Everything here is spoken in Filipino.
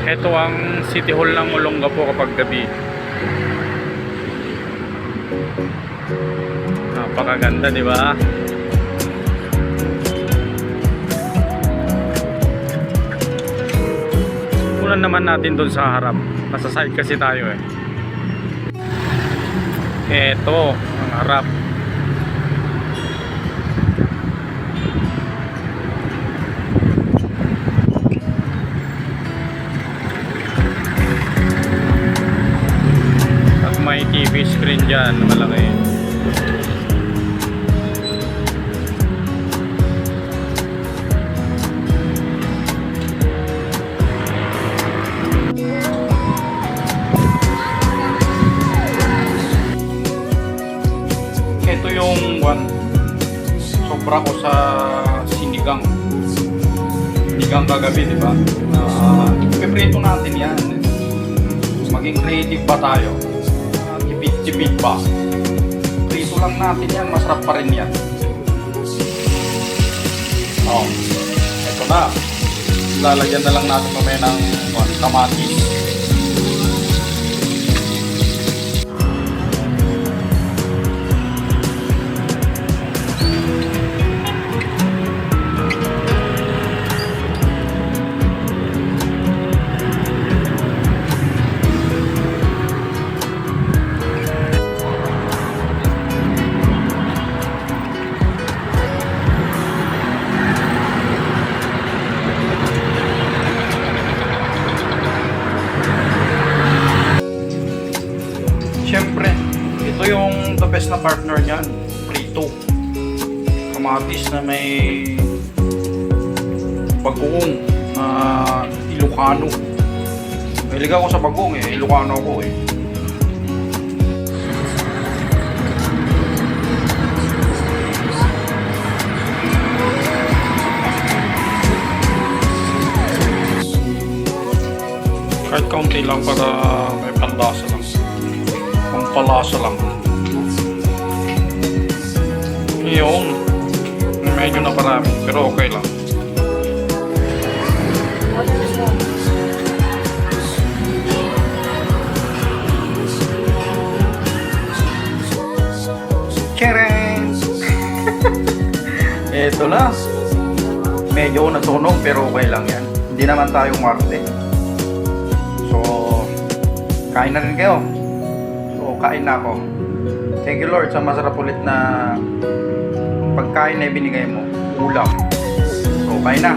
Ito ang City Hall ng Olongapo kapag gabi. Napakaganda, di ba? Kunan naman natin doon sa harap. Nasa side kasi tayo eh. Ito ang harap. At may TV screen dyan na malaki. Ito yung sobra ko sa sinigang kagabi, di ba? Ipiprito natin yan. Maging creative ba tayo? Tipid ba? Prito lang natin yan, masarap pa rin yan. Ito na. Lalagyan na lang natin mamaya ng kamatis. Siyempre, ito yung the best na partner niyan, prito. Kamatis na may bagoong Ilocano. Mahilig ako sa bagoong eh, Ilocano ako eh. Kahit kaunti lang para may panlasa lang. Pampalasa lang. Yun. Medyo na parami. Pero okay lang. Tcharam! Ito na. Medyo natunog pero okay lang yan. Hindi naman tayo Marte. So, kain na rin kayo. Kain na ako. Thank you Lord sa masarap ulit na pagkain na ibinigay mo. Ulam. So, kain na.